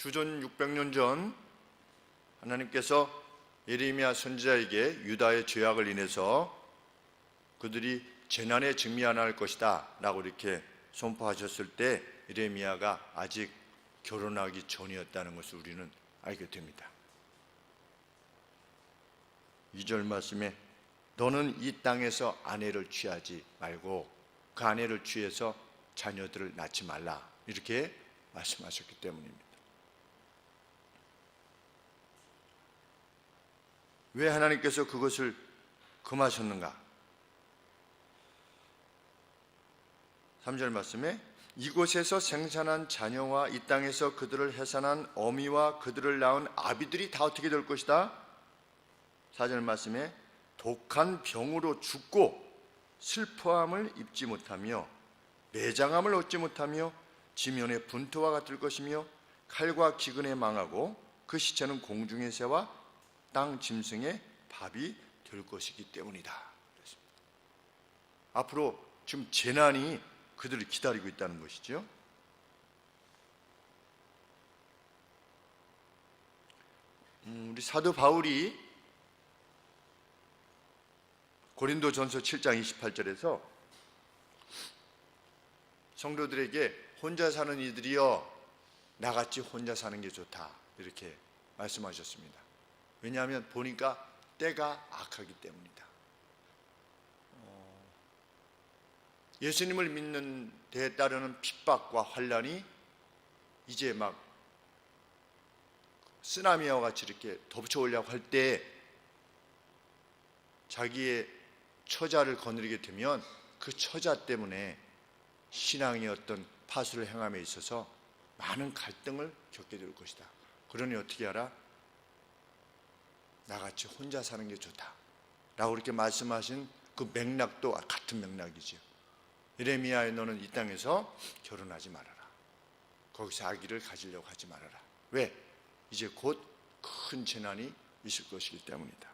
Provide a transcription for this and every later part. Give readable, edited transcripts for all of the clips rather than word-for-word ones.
주전 600년 전 하나님께서 예레미야 선지자에게 유다의 죄악을 인해서 그들이 재난에 직면할 것이다 라고 이렇게 선포하셨을 때 예레미야가 아직 결혼하기 전이었다는 것을 우리는 알게 됩니다. 2절 말씀에 너는 이 땅에서 아내를 취하지 말고 그 아내를 취해서 자녀들을 낳지 말라 이렇게 말씀하셨기 때문입니다. 왜 하나님께서 그것을 금하셨는가? 3절 말씀에 이곳에서 생산한 자녀와 이 땅에서 그들을 해산한 어미와 그들을 낳은 아비들이 다 어떻게 될 것이다? 4절 말씀에 독한 병으로 죽고 슬퍼함을 입지 못하며 매장함을 얻지 못하며 지면의 분토와 같을 것이며 칼과 기근에 망하고 그 시체는 공중의 새와 땅 짐승의 밥이 될 것이기 때문이다. 앞으로 지금 재난이 그들을 기다리고 있다는 것이죠. 우리 사도 바울이 고린도전서 7장 28절에서 성도들에게 혼자 사는 이들이여 나같이 혼자 사는 게 좋다 이렇게 말씀하셨습니다. 왜냐하면 보니까 때가 악하기 때문이다. 예수님을 믿는 데에 따르는 핍박과 환난이 이제 막 쓰나미와 같이 이렇게 덮쳐오려고 할 때 자기의 처자를 거느리게 되면 그 처자 때문에 신앙의 어떤 파수를 행함에 있어서 많은 갈등을 겪게 될 것이다. 그러니 어떻게 하라? 나같이 혼자 사는 게 좋다 라고 이렇게 말씀하신 그 맥락도 같은 맥락이죠. 예레미야에 너는 이 땅에서 결혼하지 말아라. 거기서 아기를 가지려고 하지 말아라. 왜? 이제 곧 큰 재난이 있을 것이기 때문이다.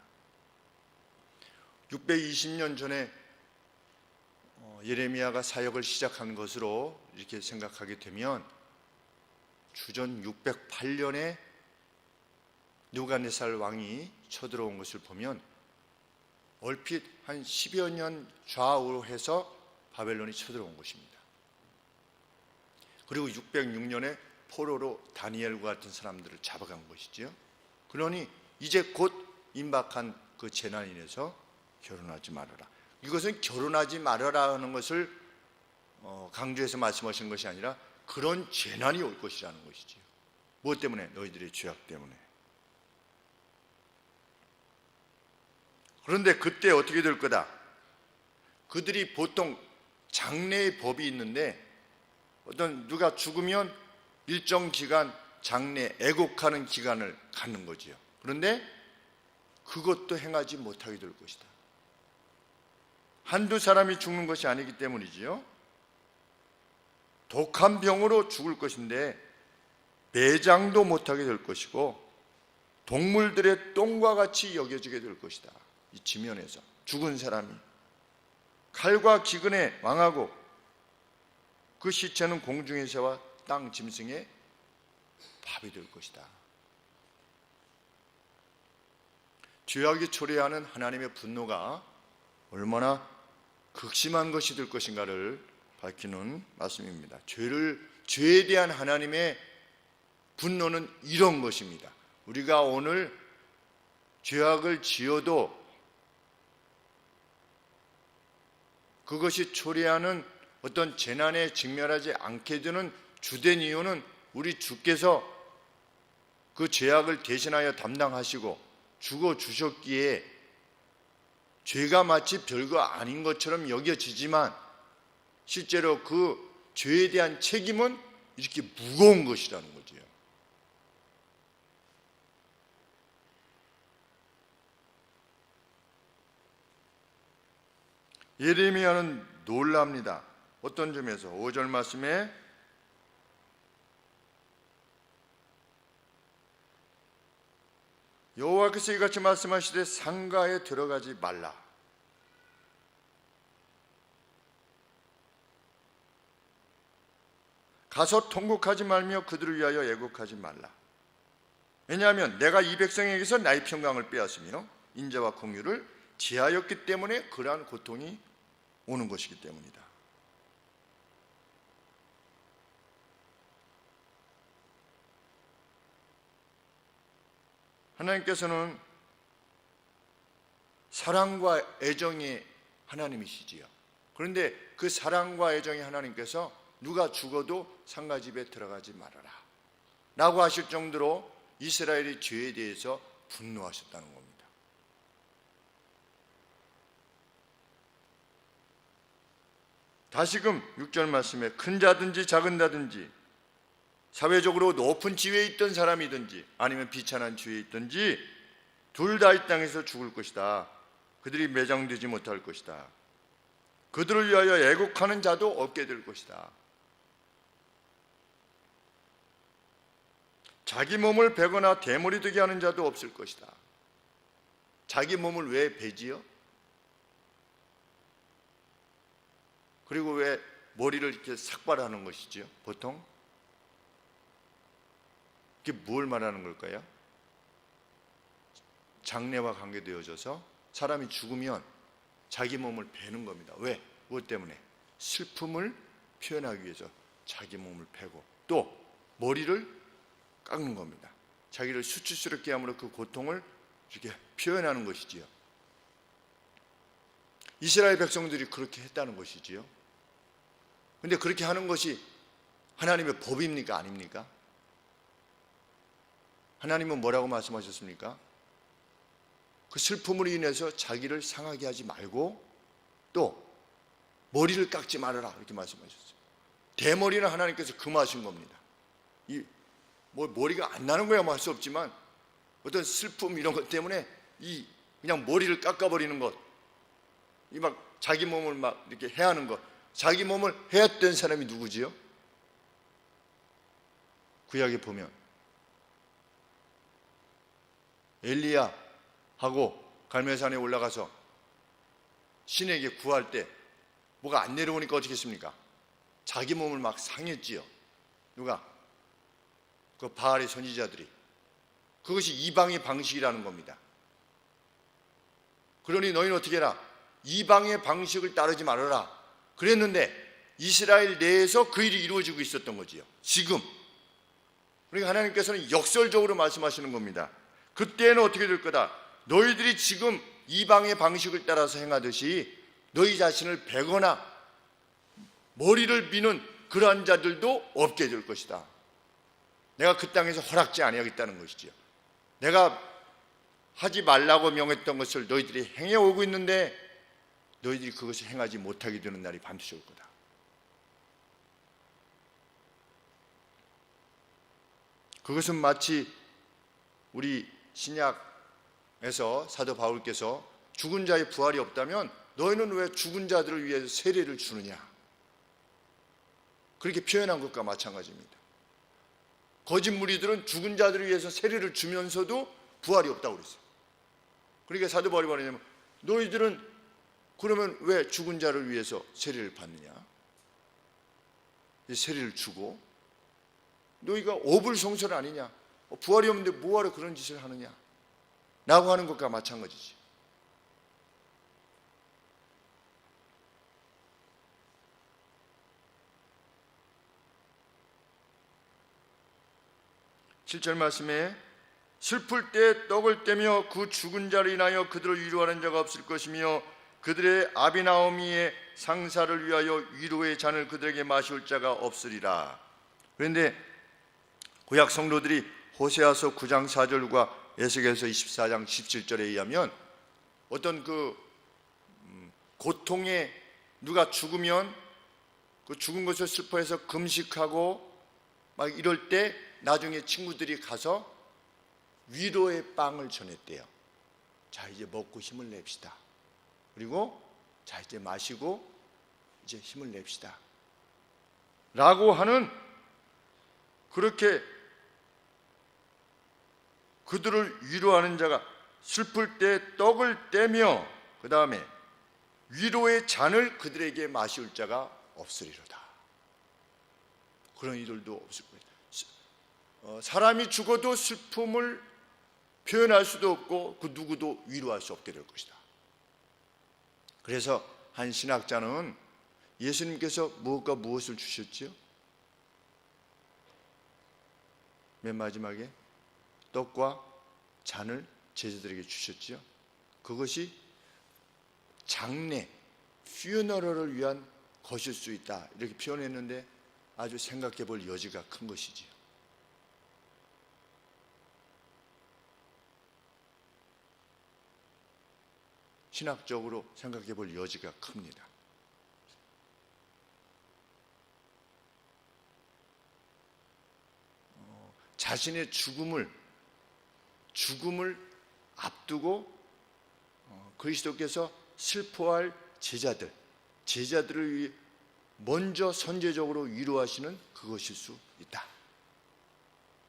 620년 전에 예레미야가 사역을 시작한 것으로 이렇게 생각하게 되면 주전 608년에 느부갓네살 왕이 쳐들어온 것을 보면 얼핏 한 10여 년 좌우로 해서 바벨론이 쳐들어온 것입니다. 그리고 606년에 포로로 다니엘과 같은 사람들을 잡아간 것이지요. 그러니 이제 곧 임박한 그 재난이 인해서 결혼하지 말아라. 이것은 결혼하지 말아라 하는 것을 강조해서 말씀하신 것이 아니라 그런 재난이 올 것이라는 것이지요. 무엇 때문에? 너희들의 죄악 때문에. 그런데 그때 어떻게 될 거다? 그들이 보통 장례의 법이 있는데 어떤 누가 죽으면 일정 기간 장례 애곡하는 기간을 갖는 거지요. 그런데 그것도 행하지 못하게 될 것이다. 한두 사람이 죽는 것이 아니기 때문이지요. 독한 병으로 죽을 것인데 매장도 못하게 될 것이고 동물들의 똥과 같이 여겨지게 될 것이다. 이 지면에서 죽은 사람이 칼과 기근에 망하고 그 시체는 공중의 새와 땅 짐승의 밥이 될 것이다. 죄악이 초래하는 하나님의 분노가 얼마나 극심한 것이 될 것인가를 밝히는 말씀입니다. 죄에 대한 하나님의 분노는 이런 것입니다. 우리가 오늘 죄악을 지어도 그것이 초래하는 어떤 재난에 직면하지 않게 되는 주된 이유는 우리 주께서 그 죄악을 대신하여 담당하시고 죽어 주셨기에 죄가 마치 별거 아닌 것처럼 여겨지지만 실제로 그 죄에 대한 책임은 이렇게 무거운 것이라는 거지요. 예레미야는 놀랍니다. 어떤 점에서 5절 말씀에 여호와께서 이같이 말씀하시되 상가에 들어가지 말라. 가서 통곡하지 말며 그들을 위하여 애곡하지 말라. 왜냐하면 내가 이 백성에게서 나의 평강을 빼앗으며 인자와 공유를 제하였기 때문에 그러한 고통이 오는 것이기 때문이다. 하나님께서는 사랑과 애정의 하나님이시지요. 그런데 그 사랑과 애정의 하나님께서 누가 죽어도 상가집에 들어가지 말아라 라고 하실 정도로 이스라엘의 죄에 대해서 분노하셨다는 겁니다. 다시금 6절 말씀에 큰 자든지 작은 자든지 사회적으로 높은 지위에 있던 사람이든지 아니면 비천한 지위에 있든지 둘 다 이 땅에서 죽을 것이다. 그들이 매장되지 못할 것이다. 그들을 위하여 애곡하는 자도 없게 될 것이다. 자기 몸을 베거나 대머리 되게 하는 자도 없을 것이다. 자기 몸을 왜 베지요? 그리고 왜 머리를 이렇게 삭발하는 것이지요? 보통 이게 뭘 말하는 걸까요? 장래와 관계되어져서 사람이 죽으면 자기 몸을 베는 겁니다. 왜? 무엇 때문에? 슬픔을 표현하기 위해서 자기 몸을 베고 또 머리를 깎는 겁니다. 자기를 수치스럽게 함으로 그 고통을 이렇게 표현하는 것이지요. 이스라엘 백성들이 그렇게 했다는 것이지요. 그런데 그렇게 하는 것이 하나님의 법입니까? 아닙니까? 하나님은 뭐라고 말씀하셨습니까? 그 슬픔으로 인해서 자기를 상하게 하지 말고 또 머리를 깎지 말아라 이렇게 말씀하셨어요. 대머리는 하나님께서 금하신 겁니다. 뭐 머리가 안 나는 거야 뭐 할 수 없지만 어떤 슬픔 이런 것 때문에 그냥 머리를 깎아버리는 것, 이 막 자기 몸을 막 이렇게 해하는 것, 자기 몸을 해했던 사람이 누구지요? 구약에 보면 엘리야하고 갈멜산에 올라가서 신에게 구할 때 뭐가 안 내려오니까 어떻게 했습니까? 자기 몸을 막 상했지요. 누가? 그 바알의 선지자들이. 그것이 이방의 방식이라는 겁니다. 그러니 너희는 어떻게 해라? 이방의 방식을 따르지 말아라 그랬는데 이스라엘 내에서 그 일이 이루어지고 있었던 거지요. 지금 그러니까 하나님께서는 역설적으로 말씀하시는 겁니다. 그때는 어떻게 될 거다? 너희들이 지금 이방의 방식을 따라서 행하듯이 너희 자신을 베거나 머리를 미는 그러한 자들도 없게 될 것이다. 내가 그 땅에서 허락지 아니하겠다는 것이지요. 내가 하지 말라고 명했던 것을 너희들이 행해오고 있는데 너희들이 그것을 행하지 못하게 되는 날이 반드시 올 거다. 그것은 마치 우리 신약에서 사도 바울께서 죽은 자의 부활이 없다면 너희는 왜 죽은 자들을 위해서 세례를 주느냐 그렇게 표현한 것과 마찬가지입니다. 거짓 무리들은 죽은 자들을 위해서 세례를 주면서도 부활이 없다고 그랬어요. 그러니까 사도 바울이 말하냐면 너희들은 그러면 왜 죽은 자를 위해서 세례를 받느냐? 세례를 주고 너희가 오불성설 아니냐? 부활이 없는데 뭐하러 그런 짓을 하느냐? 라고 하는 것과 마찬가지지. (7절) 말씀에 슬플 때 떡을 떼며 그 죽은 자를 인하여 그들을 위로하는 자가 없을 것이며 그들의 아비나오미의 상사를 위하여 위로의 잔을 그들에게 마실 자가 없으리라. 그런데 구약 성도들이 호세아서 9장 4절과 에스겔서 24장 17절에 의하면 어떤 그 고통에 누가 죽으면 그 죽은 것을 슬퍼해서 금식하고 막 이럴 때 나중에 친구들이 가서 위로의 빵을 전했대요. 자 이제 먹고 힘을 냅시다. 그리고 자 이제 마시고 이제 힘을 냅시다 라고 하는, 그렇게 그들을 위로하는 자가 슬플 때 떡을 떼며 그 다음에 위로의 잔을 그들에게 마실 자가 없으리로다. 그런 이들도 없을 거예요. 사람이 죽어도 슬픔을 표현할 수도 없고 그 누구도 위로할 수 없게 될 것이다. 그래서 한 신학자는 예수님께서 무엇과 무엇을 주셨지요? 맨 마지막에 떡과 잔을 제자들에게 주셨지요. 그것이 장례, 퓨너럴을 위한 것일 수 있다, 이렇게 표현했는데 아주 생각해 볼 여지가 큰 것이지요. 신학적으로 생각해 볼 여지가 큽니다. 자신의 죽음을 앞두고 그리스도께서 슬퍼할 제자들을 위해 먼저 선제적으로 위로하시는 그것일 수 있다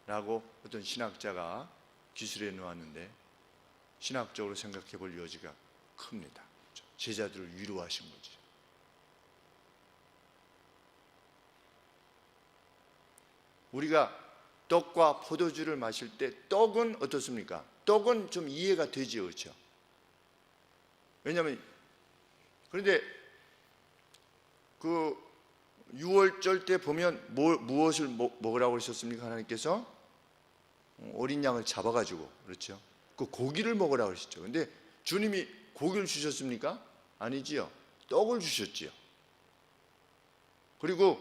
라고 어떤 신학자가 기술해 놓았는데, 신학적으로 생각해 볼 여지가 큽니다. 제자들을 위로하신 거지. 우리가 떡과 포도주를 마실 때 떡은 어떻습니까? 떡은 좀 이해가 되지요, 그렇죠? 왜냐하면 그런데 그 6월절 때 보면 무엇을 먹으라고 그러셨습니까? 하나님께서 어린 양을 잡아가지고, 그렇죠? 그 고기를 먹으라고 그러셨죠. 근데 주님이 고기를 주셨습니까? 아니지요. 떡을 주셨지요. 그리고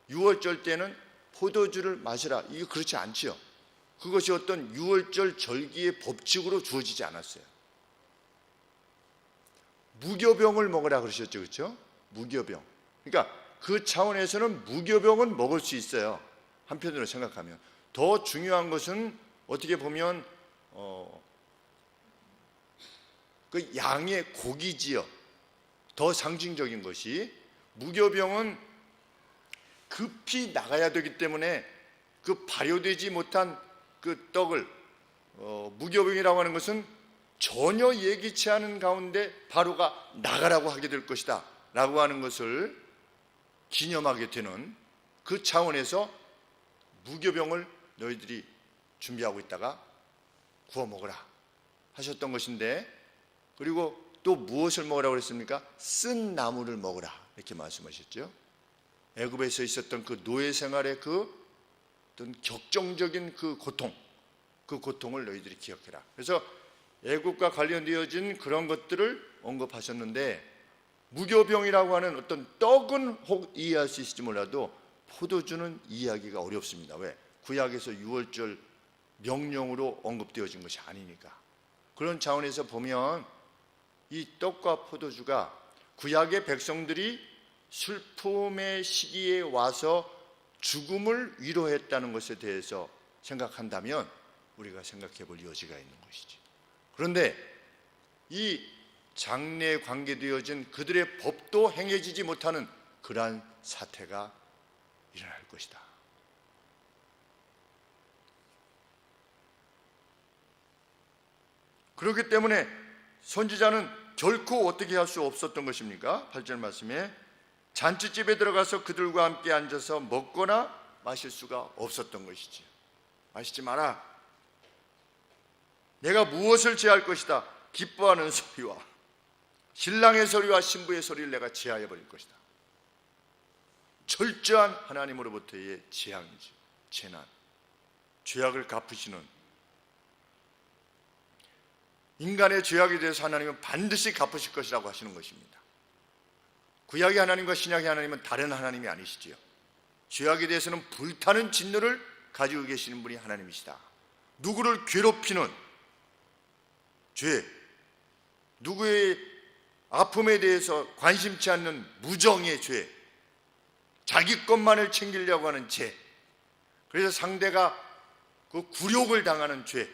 6월절 때는 포도주를 마시라, 이게 그렇지 않지요. 그것이 어떤 6월절 절기의 법칙으로 주어지지 않았어요. 무교병을 먹으라 그러셨죠, 그렇죠? 무교병. 그러니까 그 차원에서는 무교병은 먹을 수 있어요. 한편으로 생각하면 더 중요한 것은 어떻게 보면 그 양의 고기지요. 더 상징적인 것이, 무교병은 급히 나가야 되기 때문에 그 발효되지 못한 그 떡을, 무교병이라고 하는 것은 전혀 예기치 않은 가운데 바로가 나가라고 하게 될 것이다 라고 하는 것을 기념하게 되는 그 차원에서 무교병을 너희들이 준비하고 있다가 구워 먹으라 하셨던 것인데, 그리고 또 무엇을 먹으라고 그랬습니까? 쓴 나무를 먹으라 이렇게 말씀하셨죠. 애굽에서 있었던 그 노예 생활의 그 어떤 격정적인 그 고통을 너희들이 기억해라. 그래서 애굽과 관련되어진 그런 것들을 언급하셨는데, 무교병이라고 하는 어떤 떡은 혹 이해할 수 있을지 몰라도 포도주는 이해하기가 어렵습니다. 왜? 구약에서 6월절 명령으로 언급되어진 것이 아니니까. 그런 차원에서 보면 이 떡과 포도주가 구약의 백성들이 슬픔의 시기에 와서 죽음을 위로했다는 것에 대해서 생각한다면 우리가 생각해 볼 여지가 있는 것이지. 그런데 이 장래에 관계되어진 그들의 법도 행해지지 못하는 그러한 사태가 일어날 것이다. 그렇기 때문에 선지자는 결코 어떻게 할 수 없었던 것입니까? 8절 말씀에 잔치집에 들어가서 그들과 함께 앉아서 먹거나 마실 수가 없었던 것이지. 마시지 마라. 내가 무엇을 제할 것이다. 기뻐하는 소리와 신랑의 소리와 신부의 소리를 내가 제하여 버릴 것이다. 철저한 하나님으로부터의 재앙이지, 재난, 죄악을 갚으시는, 인간의 죄악에 대해서 하나님은 반드시 갚으실 것이라고 하시는 것입니다. 구약의 하나님과 신약의 하나님은 다른 하나님이 아니시지요. 죄악에 대해서는 불타는 진노를 가지고 계시는 분이 하나님이시다. 누구를 괴롭히는 죄, 누구의 아픔에 대해서 관심치 않는 무정의 죄, 자기 것만을 챙기려고 하는 죄, 그래서 상대가 그 굴욕을 당하는 죄,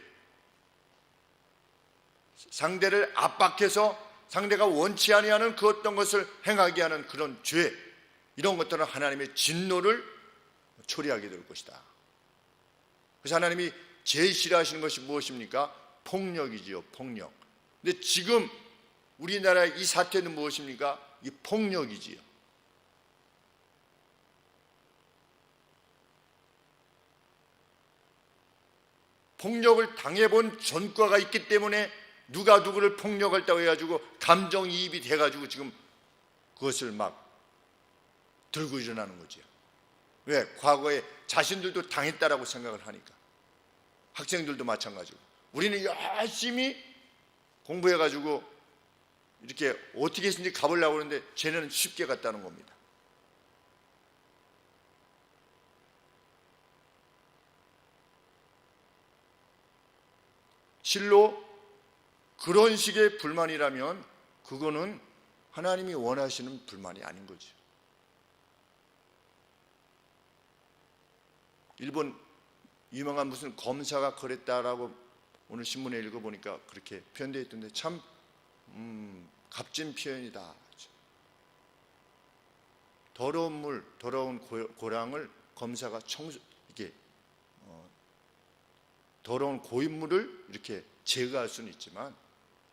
상대를 압박해서 상대가 원치 아니하는 그 어떤 것을 행하게 하는 그런 죄, 이런 것들은 하나님의 진노를 초래하게 될 것이다. 그래서 하나님이 제일 싫어하시는 것이 무엇입니까? 폭력이지요, 폭력. 근데 지금 우리나라의 이 사태는 무엇입니까? 이 폭력이지요. 폭력을 당해본 전과가 있기 때문에 누가 누구를 폭력했다고 해가지고 감정이입이 돼가지고 지금 그것을 막 들고 일어나는 거죠. 왜? 과거에 자신들도 당했다라고 생각을 하니까. 학생들도 마찬가지고. 우리는 열심히 공부해가지고 이렇게 어떻게 해서든지 가보려고 하는데 쟤네는 쉽게 갔다는 겁니다. 실로 그런 식의 불만이라면 그거는 하나님이 원하시는 불만이 아닌 거죠. 일본 유명한 무슨 검사가 그랬다라고 오늘 신문에 읽어보니까 그렇게 표현되어 있던데 참 값진 표현이다. 더러운 물, 더러운 고랑을 검사가 이게 더러운 고인물을 이렇게 제거할 수는 있지만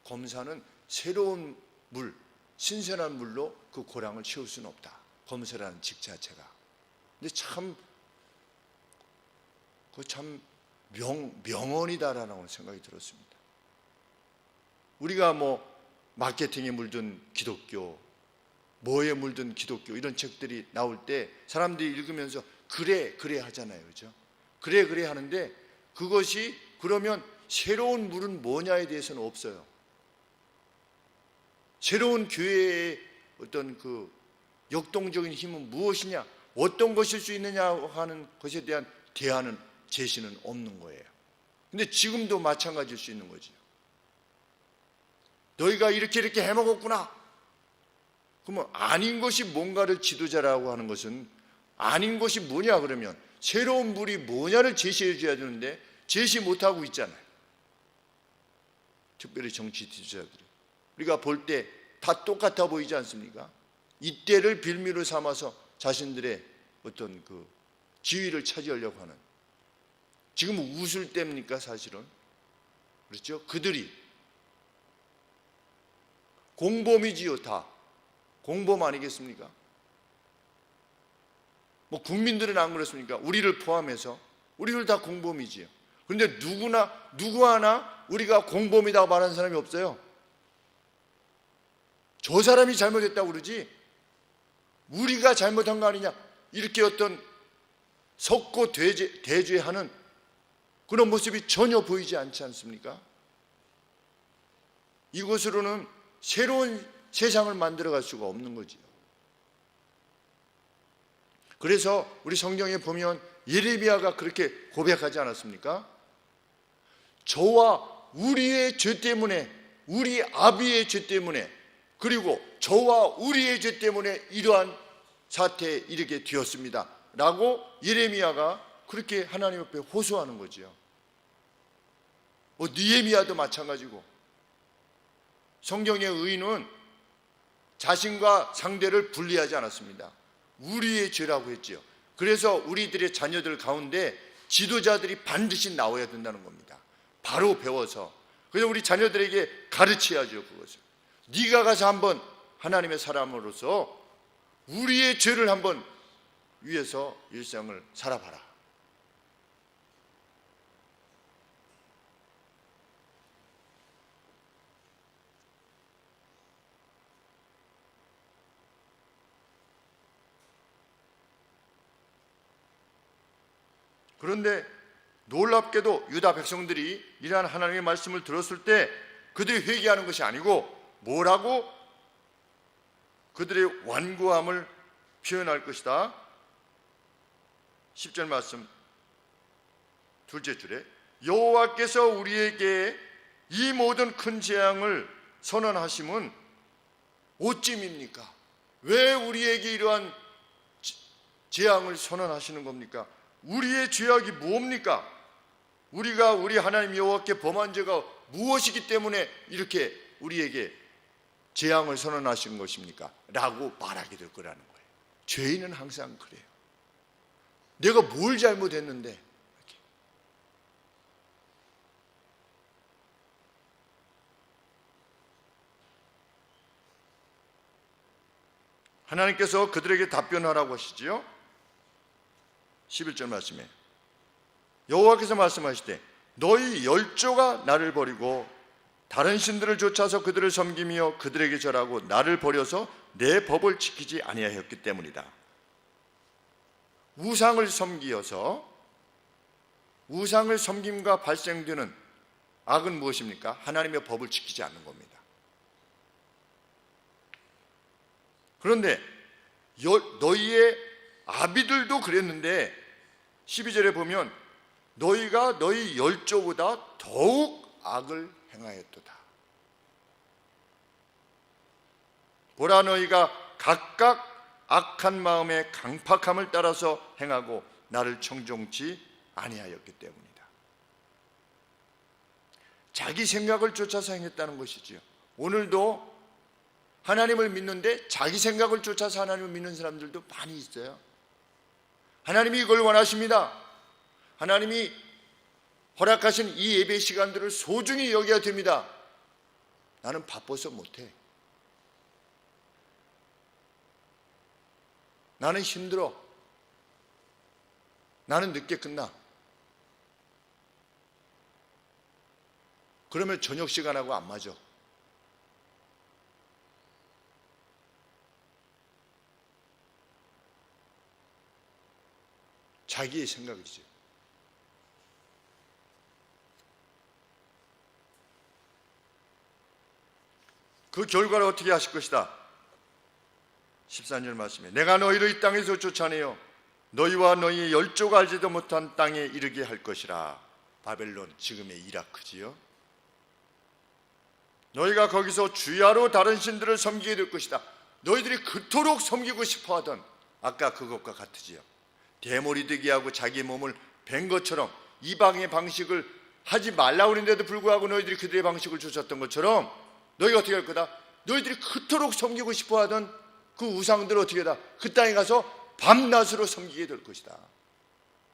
검사는 새로운 물, 신선한 물로 그 고랑을 채울 수는 없다. 검사라는 직 자체가. 근데 참 명언이다라는 생각이 들었습니다. 우리가 뭐 마케팅에 물든 기독교, 뭐에 물든 기독교 이런 책들이 나올 때 사람들이 읽으면서 그래 하잖아요. 그죠? 그래 하는데 그것이 그러면 새로운 물은 뭐냐에 대해서는 없어요. 새로운 교회의 어떤 그 역동적인 힘은 무엇이냐, 어떤 것일 수 있느냐 하는 것에 대한 대안은 제시는 없는 거예요. 근데 지금도 마찬가지일 수 있는 거죠. 너희가 이렇게 해먹었구나. 그러면 아닌 것이 뭔가를 지도자라고 하는 것은 아닌 것이 뭐냐 그러면 새로운 물이 뭐냐를 제시해 줘야 되는데 제시 못하고 있잖아요. 특별히 정치 지도자들이. 우리가 볼 때 다 똑같아 보이지 않습니까? 이때를 빌미로 삼아서 자신들의 어떤 그 지위를 차지하려고 하는. 지금 웃을 때입니까 사실은? 그렇죠? 그들이 공범이지요. 다 공범 아니겠습니까? 뭐 국민들은 안 그렇습니까? 우리를 포함해서 우리를 다 공범이지요. 그런데 누구 하나 우리가 공범이라고 말하는 사람이 없어요. 저 사람이 잘못했다고 그러지 우리가 잘못한 거 아니냐 이렇게 어떤 섞고 대죄하는 그런 모습이 전혀 보이지 않지 않습니까? 이것으로는 새로운 세상을 만들어갈 수가 없는 거지요. 그래서 우리 성경에 보면 예레미야가 그렇게 고백하지 않았습니까? 저와 우리의 죄 때문에, 우리 아비의 죄 때문에, 그리고 저와 우리의 죄 때문에 이러한 사태에 이르게 되었습니다 라고 예레미야가 그렇게 하나님 앞에 호소하는 거지요. 느헤미야도 마찬가지고. 성경의 의인은 자신과 상대를 분리하지 않았습니다. 우리의 죄라고 했지요. 그래서 우리들의 자녀들 가운데 지도자들이 반드시 나와야 된다는 겁니다. 바로 배워서. 그래서 우리 자녀들에게 가르쳐야죠. 그것을. 네가 가서 한번 하나님의 사람으로서 우리의 죄를 한번 위해서 일상을 살아봐라. 그런데 놀랍게도 유다 백성들이 이러한 하나님의 말씀을 들었을 때 그들이 회개하는 것이 아니고 뭐라고? 그들의 완고함을 표현할 것이다. 10절 말씀 둘째 줄에 여호와께서 우리에게 이 모든 큰 재앙을 선언하심은 어찌입니까? 왜 우리에게 이러한 재앙을 선언하시는 겁니까? 우리의 죄악이 뭡니까? 우리가 우리 하나님 여호와께 범한 죄가 무엇이기 때문에 이렇게 우리에게 재앙을 선언하신 것입니까? 라고 말하게 될 거라는 거예요. 죄인은 항상 그래요. 내가 뭘 잘못했는데 이렇게. 하나님께서 그들에게 답변하라고 하시지요. 11절 말씀에 여호와께서 말씀하시되 너희 열조가 나를 버리고 다른 신들을 쫓아서 그들을 섬기며 그들에게 절하고 나를 버려서 내 법을 지키지 아니하였기 때문이다. 우상을 섬기어서 우상을 섬김과 발생되는 악은 무엇입니까? 하나님의 법을 지키지 않는 겁니다. 그런데 너희의 아비들도 그랬는데 12절에 보면 너희가 너희 열조보다 더욱 악을 행하였도다. 보라, 너희가 각각 악한 마음의 강팍함을 따라서 행하고 나를 청종치 아니하였기 때문이다. 자기 생각을 쫓아서 행했다는 것이지요. 오늘도 하나님을 믿는데 자기 생각을 쫓아서 하나님을 믿는 사람들도 많이 있어요. 하나님이 이걸 원하십니다. 하나님이 허락하신 이 예배 시간들을 소중히 여겨야 됩니다. 나는 바빠서 못해. 나는 힘들어. 나는 늦게 끝나. 그러면 저녁 시간하고 안 맞아. 자기의 생각이지. 그 결과를 어떻게 하실 것이다? 13절 말씀에 내가 너희를 이 땅에서 쫓아내어 너희와 너희의 열조가 알지도 못한 땅에 이르게 할 것이라. 바벨론, 지금의 이라크지요. 너희가 거기서 주야로 다른 신들을 섬기게 될 것이다. 너희들이 그토록 섬기고 싶어하던 아까 그것과 같으지요. 대머리되게 하고 자기 몸을 벤 것처럼 이방의 방식을 하지 말라고 했는데도 불구하고 너희들이 그들의 방식을 쫓았던 것처럼 너희가 어떻게 할 거다? 너희들이 그토록 섬기고 싶어하던 그 우상들을 어떻게 하다? 그 땅에 가서 밤낮으로 섬기게 될 것이다.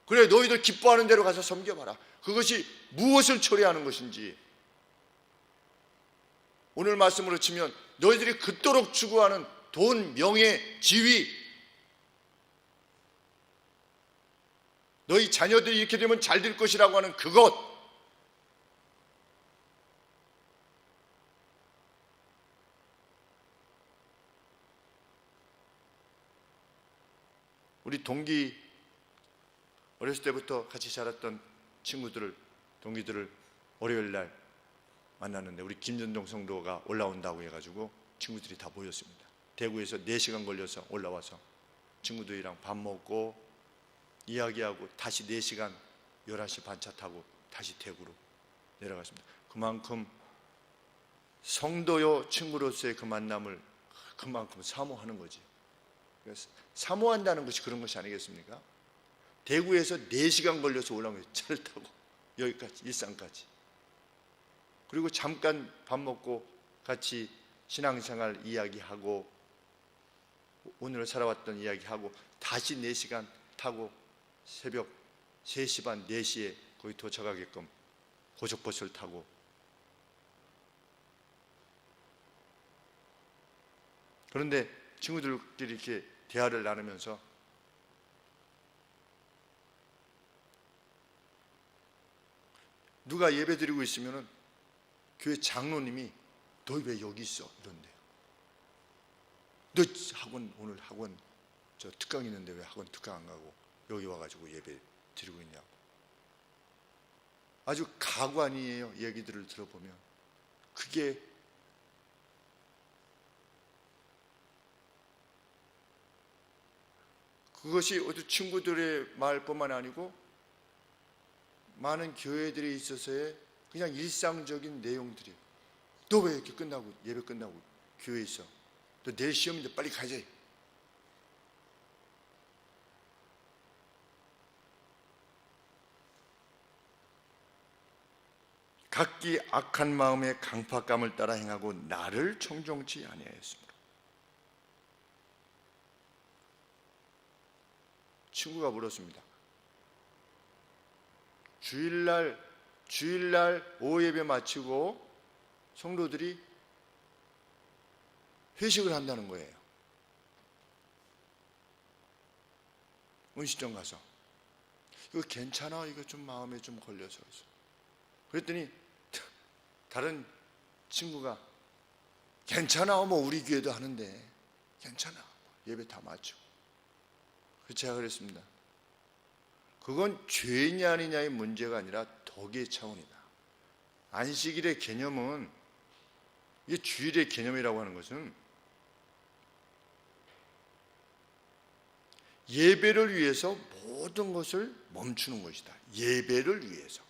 그래, 너희들 기뻐하는 대로 가서 섬겨봐라. 그것이 무엇을 초래하는 것인지. 오늘 말씀으로 치면 너희들이 그토록 추구하는 돈, 명예, 지위, 너희 자녀들이 이렇게 되면 잘 될 것이라고 하는 그것, 우리 동기, 어렸을 때부터 같이 자랐던 동기들을 월요일 날 만났는데 우리 김전동 성도가 올라온다고 해가지고 친구들이 다 모였습니다. 대구에서 4시간 걸려서 올라와서 친구들이랑 밥 먹고 이야기하고 다시 4시간 11시 반 차 타고 다시 대구로 내려갔습니다. 그만큼 성도요 친구로서의 그 만남을 그만큼 사모하는 거지. 그래서 사모한다는 것이 그런 것이 아니겠습니까? 대구에서 4시간 걸려서 올라온 거예요. 차를 타고 여기까지, 일산까지. 그리고 잠깐 밥 먹고 같이 신앙생활 이야기하고 오늘 살아왔던 이야기하고 다시 4시간 타고 새벽 3시 반 4시에 거기 도착하게끔 고속버스를 타고. 그런데 친구들끼리 이렇게 대화를 나누면서 누가 예배 드리고 있으면은 교회 장로님이 너 왜 여기 있어? 이런대요. 너 오늘 학원 저 특강 있는데 왜 학원 특강 안 가고 여기 와가지고 예배 드리고 있냐고. 아주 가관이에요. 얘기들을 들어보면 그게 그것이 어디 친구들의 말뿐만 아니고 많은 교회들에 있어서의 그냥 일상적인 내용들이에요. 너 왜 이렇게 끝나고 예배 끝나고 교회에 있어? 너 내일 시험인데 빨리 가자. 각기 악한 마음의 강팍감을 따라 행하고 나를 청종치 아니하였습니다. 친구가 물었습니다. 주일날 오후 예배 마치고 성도들이 회식을 한다는 거예요. 음식점 가서. 이거 괜찮아? 이거 좀 마음에 좀 걸려서. 그랬더니 다른 친구가 괜찮아, 뭐 우리 교회도 하는데 괜찮아, 예배 다 맞추고. 제가 그랬습니다. 그건 죄냐 아니냐의 문제가 아니라 덕의 차원이다. 안식일의 개념은, 이게 주일의 개념이라고 하는 것은 예배를 위해서 모든 것을 멈추는 것이다. 예배를 위해서.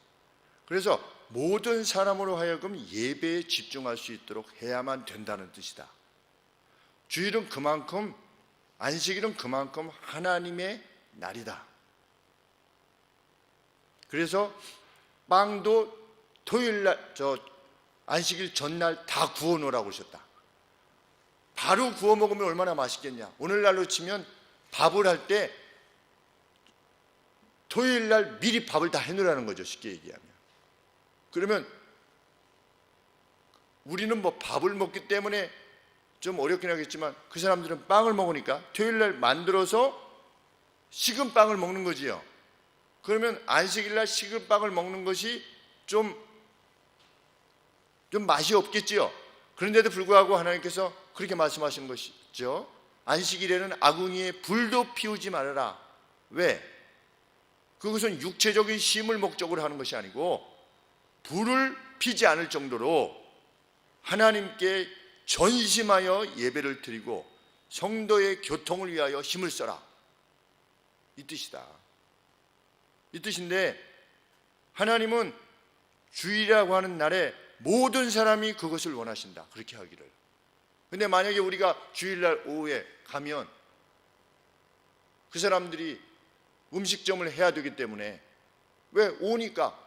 그래서 모든 사람으로 하여금 예배에 집중할 수 있도록 해야만 된다는 뜻이다. 주일은 그만큼, 안식일은 그만큼 하나님의 날이다. 그래서 빵도 토요일날, 안식일 전날 다 구워 놓으라고 하셨다. 바로 구워 먹으면 얼마나 맛있겠냐. 오늘날로 치면 밥을 할 때 토요일날 미리 밥을 다 해놓으라는 거죠, 쉽게 얘기하면. 그러면 우리는 뭐 밥을 먹기 때문에 좀 어렵긴 하겠지만 그 사람들은 빵을 먹으니까 토요일날 만들어서 식은 빵을 먹는 거지요. 그러면 안식일날 식은 빵을 먹는 것이 좀 맛이 없겠지요. 그런데도 불구하고 하나님께서 그렇게 말씀하신 것이죠. 안식일에는 아궁이에 불도 피우지 말아라. 왜? 그것은 육체적인 쉼을 목적으로 하는 것이 아니고 불을 피지 않을 정도로 하나님께 전심하여 예배를 드리고 성도의 교통을 위하여 힘을 써라. 이 뜻이다. 이 뜻인데, 하나님은 주일이라고 하는 날에 모든 사람이 그것을 원하신다. 그렇게 하기를. 근데 만약에 우리가 주일날 오후에 가면 그 사람들이 음식점을 해야 되기 때문에, 왜? 오니까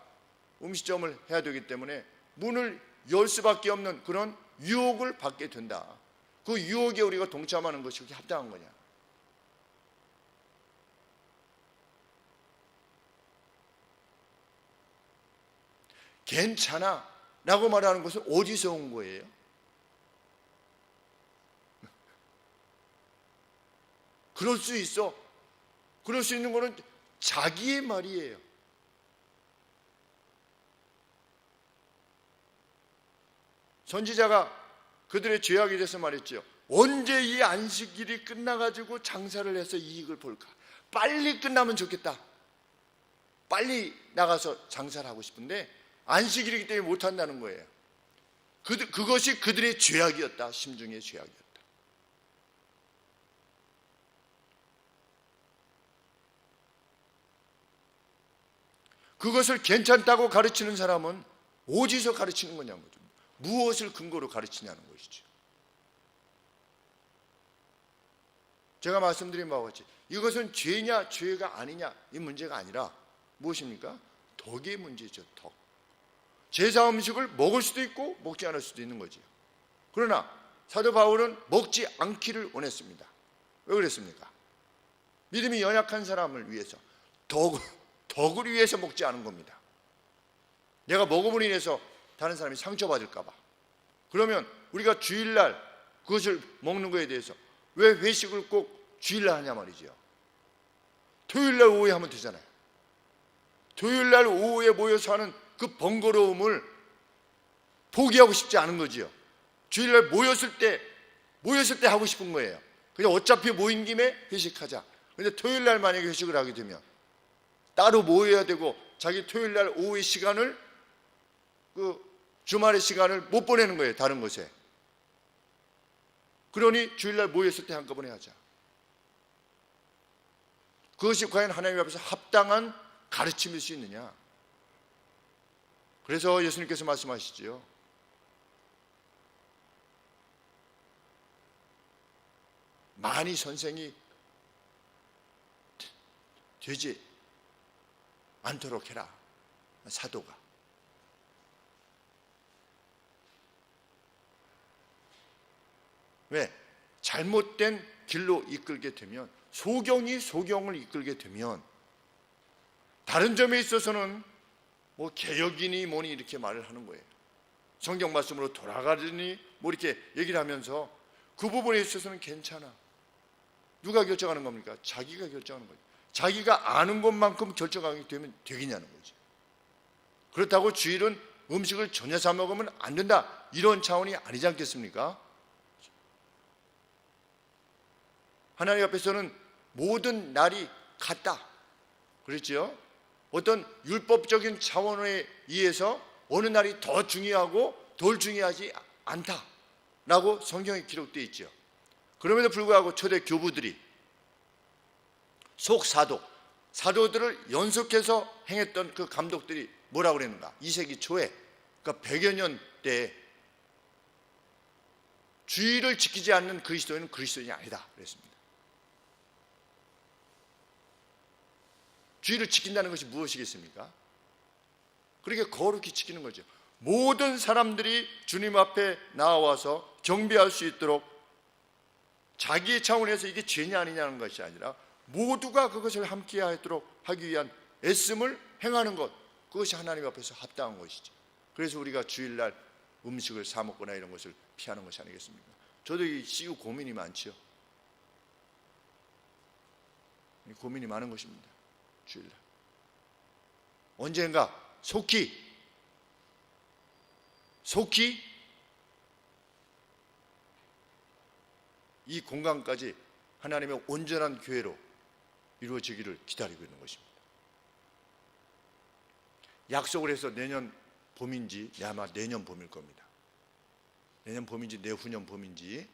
음식점을 해야 되기 때문에 문을 열 수밖에 없는 그런 유혹을 받게 된다. 그 유혹에 우리가 동참하는 것이 그렇게 합당한 거냐. 괜찮아 라고 말하는 것은 어디서 온 거예요? 그럴 수 있어. 그럴 수 있는 것은 자기의 말이에요. 선지자가 그들의 죄악에 대해서 말했죠. 언제 이 안식일이 끝나가지고 장사를 해서 이익을 볼까? 빨리 끝나면 좋겠다. 빨리 나가서 장사를 하고 싶은데 안식일이기 때문에 못한다는 거예요. 그것이 그들의 죄악이었다. 심중의 죄악이었다. 그것을 괜찮다고 가르치는 사람은 어디서 가르치는 거냐는 거죠. 무엇을 근거로 가르치냐는 것이죠. 제가 말씀드린 바와 같이 이것은 죄냐 죄가 아니냐 이 문제가 아니라 무엇입니까? 덕의 문제죠. 덕. 제사 음식을 먹을 수도 있고 먹지 않을 수도 있는 거죠. 그러나 사도 바울은 먹지 않기를 원했습니다. 왜 그랬습니까? 믿음이 연약한 사람을 위해서, 덕을 위해서 먹지 않은 겁니다. 내가 먹음으로 인해서 다른 사람이 상처받을까 봐. 그러면 우리가 주일날 그것을 먹는 거에 대해서 왜 회식을 꼭 주일날 하냐 말이죠. 토요일날 오후에 하면 되잖아요. 토요일날 오후에 모여서 하는 그 번거로움을 포기하고 싶지 않은 거지요. 주일날 모였을 때 하고 싶은 거예요. 그냥 어차피 모인 김에 회식하자. 그런데 토요일날 만약에 회식을 하게 되면 따로 모여야 되고 자기 토요일날 오후의 시간을 주말의 시간을 못 보내는 거예요. 다른 곳에. 그러니 주일날 모였을 때 한꺼번에 하자. 그것이 과연 하나님 앞에서 합당한 가르침일 수 있느냐. 그래서 예수님께서 말씀하시죠. 많이 선생이 되지 않도록 해라. 사도가. 왜? 잘못된 길로 이끌게 되면, 소경이 소경을 이끌게 되면 다른 점에 있어서는 뭐 개혁이니 뭐니 이렇게 말을 하는 거예요. 성경 말씀으로 돌아가더니 뭐 이렇게 얘기를 하면서 그 부분에 있어서는 괜찮아. 누가 결정하는 겁니까? 자기가 결정하는 거죠. 자기가 아는 것만큼 결정하게 되면 되겠냐는 거죠. 그렇다고 주일은 음식을 전혀 사 먹으면 안 된다, 이런 차원이 아니지 않겠습니까? 하나님 앞에서는 모든 날이 같다 그랬죠. 어떤 율법적인 차원에 의해서 어느 날이 더 중요하고 덜 중요하지 않다라고 성경에 기록되어 있죠. 그럼에도 불구하고 초대 교부들이 사도들을 연속해서 행했던 그 감독들이 뭐라고 그랬는가? 2세기 초에, 그러니까 100여 년 때 주일을 지키지 않는 그리스도인은 그리스도인이 아니다 그랬습니다. 주일을 지킨다는 것이 무엇이겠습니까? 그렇게 거룩히 지키는 거죠. 모든 사람들이 주님 앞에 나와서 경배할 수 있도록 자기의 차원에서 이게 죄냐 아니냐는 것이 아니라 모두가 그것을 함께 하도록 하기 위한 애씀을 행하는 것, 그것이 하나님 앞에서 합당한 것이죠. 그래서 우리가 주일날 음식을 사 먹거나 이런 것을 피하는 것이 아니겠습니까? 저도 이 CU 고민이 많지요. 고민이 많은 것입니다. 주일날 언젠가 속히 이 공간까지 하나님의 온전한 교회로 이루어지기를 기다리고 있는 것입니다. 약속을 해서 내년 봄인지, 아마 내년 봄일 겁니다. 내년 봄인지 내후년 봄인지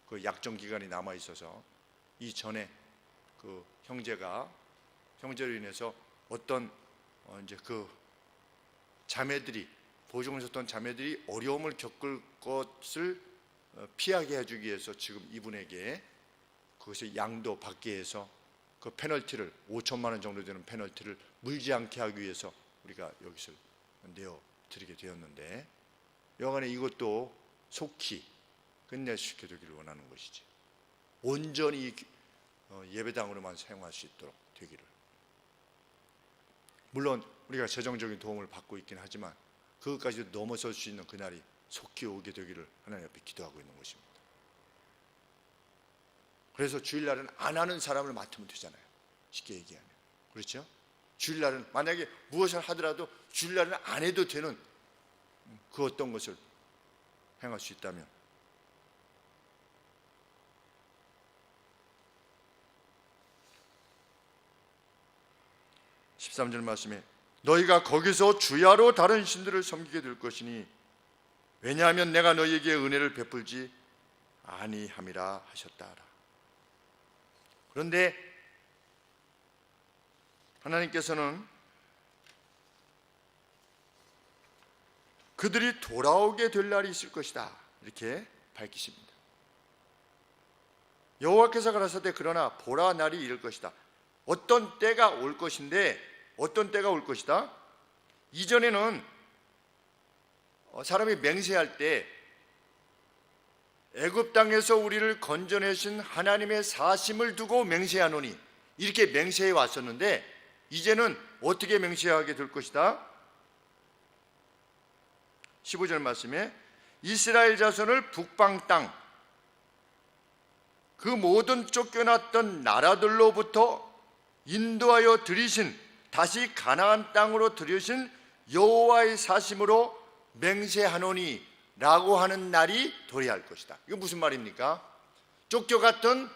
그 약정 기간이 남아 있어서 이전에 그 형제로 인해서 어떤 이제 그 자매들이, 보증을 줬던 자매들이 어려움을 겪을 것을 피하게 해주기 위해서 지금 이분에게 그것의 양도 받게 해서 그 페널티를 5천만 원 정도 되는 페널티를 물지 않게 하기 위해서 우리가 여기서 내어드리게 되었는데, 여간에 이것도 속히 끝내시켜 주기를 원하는 것이지, 온전히 예배당으로만 사용할 수 있도록 되기를. 물론 우리가 재정적인 도움을 받고 있긴 하지만 그것까지도 넘어설 수 있는 그날이 속히 오게 되기를 하나님 앞에 기도하고 있는 것입니다. 그래서 주일날은 안 하는 사람을 맡으면 되잖아요. 쉽게 얘기하면. 그렇죠? 주일날은 만약에 무엇을 하더라도 주일날은 안 해도 되는 그 어떤 것을 행할 수 있다면, (13절) 말씀에 너희가 거기서 주야로 다른 신들을 섬기게 될 것이니 왜냐하면 내가 너희에게 은혜를 베풀지 아니함이라 하셨다. 그런데 하나님께서는 그들이 돌아오게 될 날이 있을 것이다 이렇게 밝히십니다. 여호와께서 가라사대 그러나 보라 날이 이를 것이다. 어떤 때가 올 것인데, 어떤 때가 올 것이다? 이전에는 사람이 맹세할 때 애굽 땅에서 우리를 건져내신 하나님의 사심을 두고 맹세하노니 이렇게 맹세해 왔었는데, 이제는 어떻게 맹세하게 될 것이다? 15절 말씀에 이스라엘 자손을 북방 땅, 그 모든 쫓겨났던 나라들로부터 인도하여 들이신, 다시 가나안 땅으로 들이신 여호와의 사심으로 맹세하노니 라고 하는 날이 도래할 것이다. 이거 무슨 말입니까? 쫓겨갔던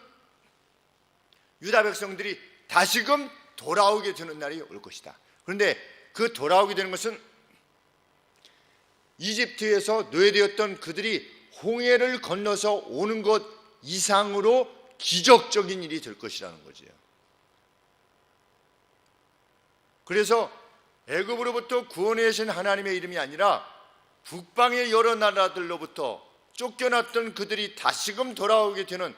유다 백성들이 다시금 돌아오게 되는 날이 올 것이다. 그런데 그 돌아오게 되는 것은 이집트에서 노예되었던 그들이 홍해를 건너서 오는 것 이상으로 기적적인 일이 될 것이라는 거지요. 그래서 애굽으로부터 구원해 주신 하나님의 이름이 아니라 북방의 여러 나라들로부터 쫓겨났던 그들이 다시금 돌아오게 되는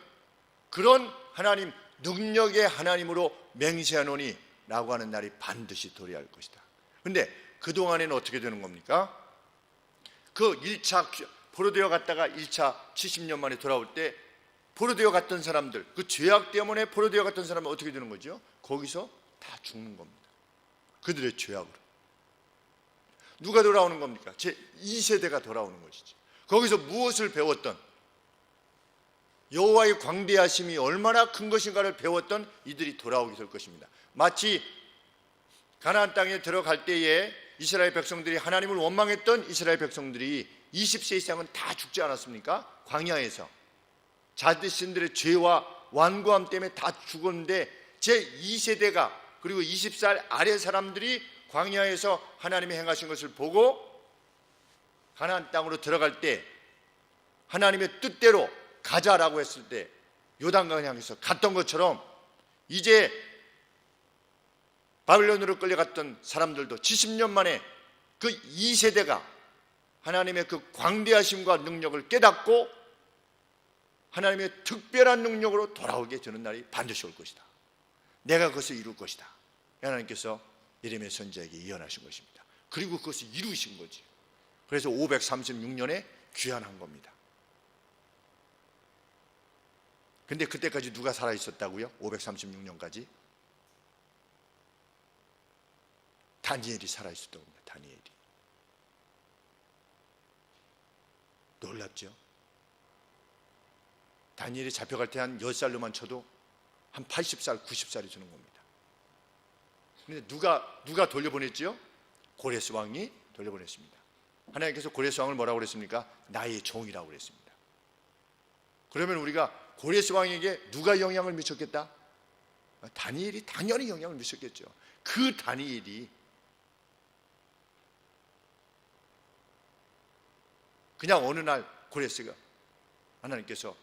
그런 하나님, 능력의 하나님으로 맹세하노니 라고 하는 날이 반드시 도래할 것이다. 그런데 그동안에는 어떻게 되는 겁니까? 그 1차 포로되어 갔다가 1차 70년 만에 돌아올 때 포로되어 갔던 사람들, 그 죄악 때문에 포로되어 갔던 사람은 어떻게 되는 거죠? 거기서 다 죽는 겁니다. 그들의 죄악으로. 누가 돌아오는 겁니까? 제 2세대가 돌아오는 것이지. 거기서 무엇을 배웠던, 여호와의 광대하심이 얼마나 큰 것인가를 배웠던 이들이 돌아오게 될 것입니다. 마치 가나안 땅에 들어갈 때에 이스라엘 백성들이, 하나님을 원망했던 이스라엘 백성들이 20세 이상은 다 죽지 않았습니까? 광야에서 자신들의 죄와 완고함 때문에 다 죽었는데 제2세대가, 그리고 20살 아래 사람들이 광야에서 하나님이 행하신 것을 보고 가나안 땅으로 들어갈 때 하나님의 뜻대로 가자라고 했을 때 요단강을 향해서 갔던 것처럼, 이제 바빌론으로 끌려갔던 사람들도 70년 만에 그 2세대가 하나님의 그 광대하심과 능력을 깨닫고 하나님의 특별한 능력으로 돌아오게 되는 날이 반드시 올 것이다. 내가 그것을 이룰 것이다. 하나님께서 예레미야 선지자에게 예언하신 것입니다. 그리고 그것을 이루신 거지. 그래서 536년에 귀환한 겁니다. 근데 그때까지 누가 살아있었다고요? 536년까지? 다니엘이 살아있었다고 합니다. 다니엘이. 놀랍죠? 다니엘이 잡혀갈 때 한 10살로만 쳐도 한 80살, 90살이 되는 겁니다. 그런데 누가 돌려보냈지요? 고레스 왕이 돌려보냈습니다. 하나님께서 고레스 왕을 뭐라고 그랬습니까? 나의 종이라고 그랬습니다. 그러면 우리가 고레스 왕에게 누가 영향을 미쳤겠다? 다니엘이 당연히 영향을 미쳤겠죠. 그 다니엘이 그냥 어느 날 고레스가 하나님께서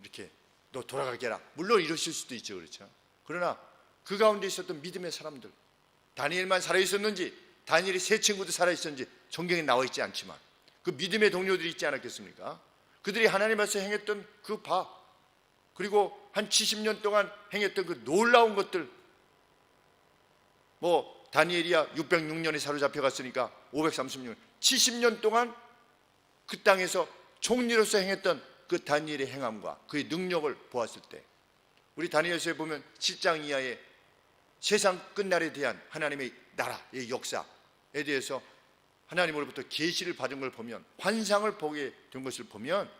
이렇게 너 돌아가게 해라, 물론 이러실 수도 있죠. 그렇죠? 그러나 그 가운데 있었던 믿음의 사람들, 다니엘만 살아있었는지 다니엘의 세 친구도 살아있었는지 성경에 나와 있지 않지만 그 믿음의 동료들이 있지 않았겠습니까? 그들이 하나님 앞에서 행했던 그 바, 그리고 한 70년 동안 행했던 그 놀라운 것들, 뭐 다니엘이야 606년에 사로잡혀갔으니까 536년 70년 동안 그 땅에서 총리로서 행했던 그 다니엘의 행함과 그의 능력을 보았을 때, 우리 다니엘서에 보면 7장 이하의 세상 끝날에 대한 하나님의 나라의 역사에 대해서 하나님으로부터 계시를 받은 걸 보면, 환상을 보게 된 것을 보면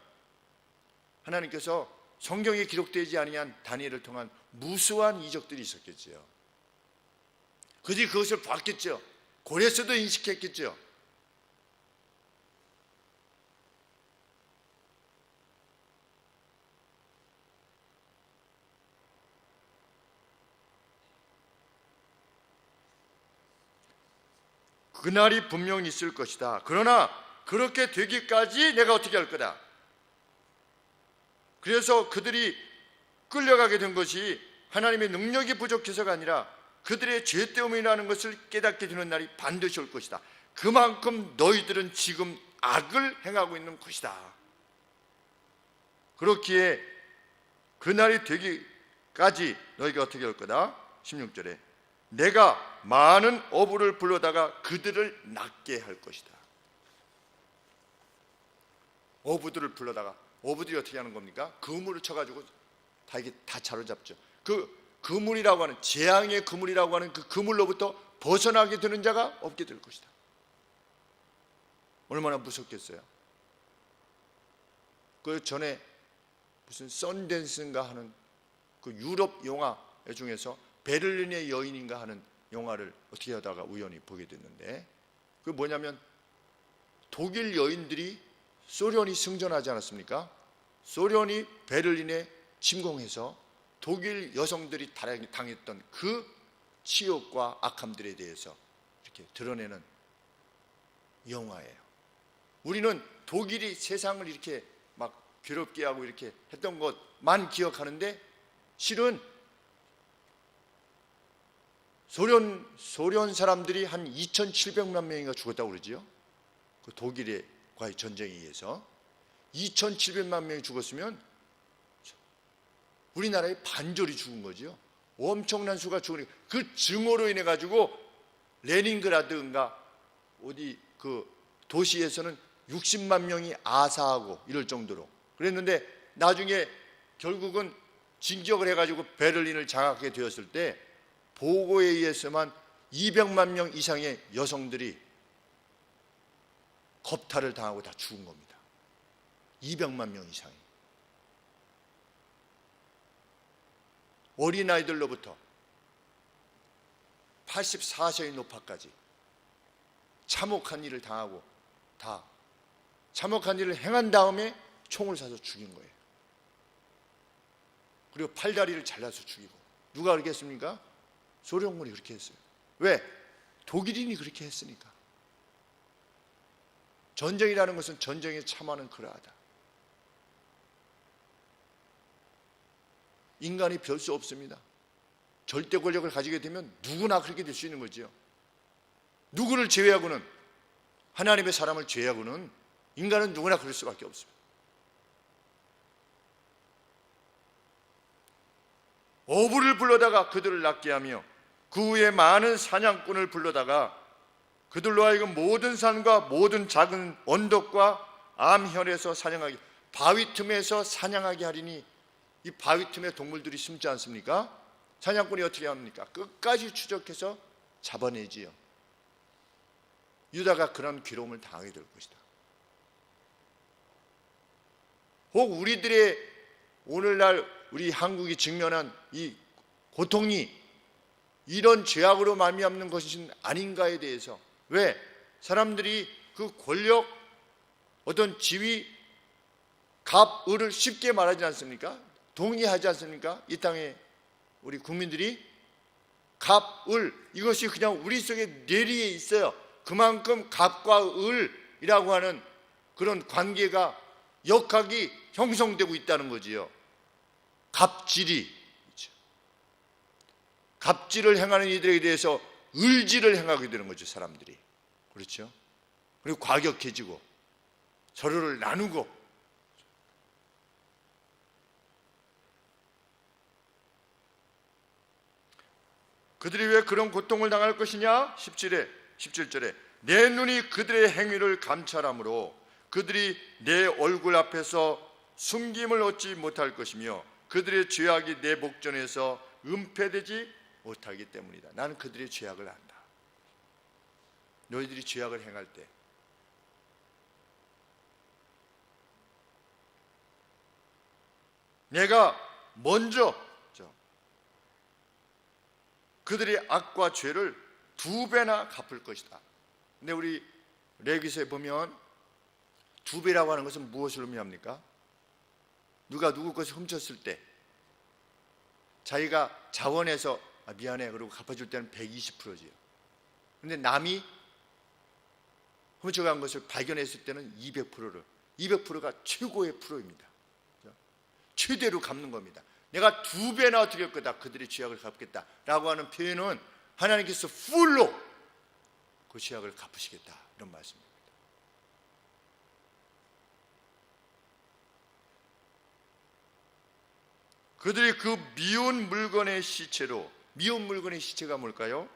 하나님께서 성경에 기록되지 아니한 다니엘을 통한 무수한 이적들이 있었겠지요. 그들이 그것을 봤겠죠. 고레스도 인식했겠죠. 그날이 분명히 있을 것이다. 그러나 그렇게 되기까지 내가 어떻게 할 거다. 그래서 그들이 끌려가게 된 것이 하나님의 능력이 부족해서가 아니라 그들의 죄 때문이라는 것을 깨닫게 되는 날이 반드시 올 것이다. 그만큼 너희들은 지금 악을 행하고 있는 것이다. 그렇기에 그날이 되기까지 너희가 어떻게 할 거다. 16절에 내가 많은 어부를 불러다가 그들을 낫게 할 것이다. 어부들을 불러다가, 어부들이 어떻게 하는 겁니까? 그물을 쳐가지고 다 이게 다 사로잡죠. 그 그물이라고 하는, 재앙의 그물이라고 하는 그 그물로부터 벗어나게 되는 자가 없게 될 것이다. 얼마나 무섭겠어요. 그 전에 무슨 썬댄스인가 하는 그 유럽 영화 중에서 베를린의 여인인가 하는 영화를 어떻게 하다가 우연히 보게 됐는데, 그 뭐냐면 독일 여인들이 소련이 승전하지 않았습니까? 소련이 베를린에 침공해서 독일 여성들이 당했던 그 치욕과 악함들에 대해서 이렇게 드러내는 영화예요. 우리는 독일이 세상을 이렇게 막 괴롭게 하고 이렇게 했던 것만 기억하는데, 실은 소련 사람들이 한 2,700만 명인가 죽었다고 그러지요. 그 독일과의 전쟁에 의해서 2,700만 명이 죽었으면 우리나라의 반절이 죽은 거죠. 엄청난 수가 죽으니까 그 증오로 인해 가지고 레닌그라드인가 어디 그 도시에서는 60만 명이 아사하고 이럴 정도로 그랬는데, 나중에 결국은 진격을 해가지고 베를린을 장악하게 되었을 때 보고에 의해서만 200만 명 이상의 여성들이 겁탈을 당하고 다 죽은 겁니다. 200만 명 이상이. 어린아이들로부터 84세의 노파까지 참혹한 일을 당하고 다 참혹한 일을 행한 다음에 총을 쏴서 죽인 거예요. 그리고 팔다리를 잘라서 죽이고. 누가 그렇게 했습니까? 소련군이 그렇게 했어요. 왜? 독일인이 그렇게 했으니까. 전쟁이라는 것은 전쟁에 참아는 그러하다. 인간이 별 수 없습니다. 절대 권력을 가지게 되면 누구나 그렇게 될 수 있는 거죠. 누구를 제외하고는, 하나님의 사람을 제외하고는 인간은 누구나 그럴 수밖에 없습니다. 어부를 불러다가 그들을 낫게 하며 그 후에 많은 사냥꾼을 불러다가 그들로 하여금 모든 산과 모든 작은 언덕과 암현에서 사냥하게, 바위 틈에서 사냥하게 하리니, 이 바위 틈에 동물들이 숨지 않습니까? 사냥꾼이 어떻게 합니까? 끝까지 추적해서 잡아내지요. 유다가 그런 괴로움을 당하게 될 것이다. 혹 우리들의 오늘날 우리 한국이 직면한 이 고통이 이런 죄악으로 말미암는 것이 아닌가에 대해서, 왜? 사람들이 그 권력, 어떤 지위, 갑, 을을 쉽게 말하지 않습니까? 동의하지 않습니까? 이 땅에 우리 국민들이 갑, 을, 이것이 그냥 우리 속에 뇌리에 있어요. 그만큼 갑과 을이라고 하는 그런 관계가, 역학이 형성되고 있다는 거지요. 갑질이, 갑질을 행하는 이들에 대해서 을질을 행하게 되는 거죠, 사람들이. 그렇죠? 그리고 과격해지고 서로를 나누고. 그들이 왜 그런 고통을 당할 것이냐? 17절에 내 눈이 그들의 행위를 감찰하므로 그들이 내 얼굴 앞에서 숨김을 얻지 못할 것이며 그들의 죄악이 내 목전에서 은폐되지 못하기 때문이다. 나는 그들의 죄악을 안다. 너희들이 죄악을 행할 때 내가 먼저 그들의 악과 죄를 2배나 갚을 것이다. 근데 우리 레위기서에 보면 2배라고 하는 것은 무엇을 의미합니까? 누가 누구 것을 훔쳤을 때 자기가 자원해서 미안해 그러고 갚아줄 때는 120%지요. 근데 남이 훔쳐간 것을 발견했을 때는 200%를, 200%가 최고의 프로입니다. 최대로 갚는 겁니다. 내가 2배나 드릴 거다, 그들의 죄악을 갚겠다 라고 하는 표현은 하나님께서 풀로 그 죄악을 갚으시겠다, 이런 말씀입니다. 그들이 그 미운 물건의 시체로, 미운 물건의 시체가 뭘까요?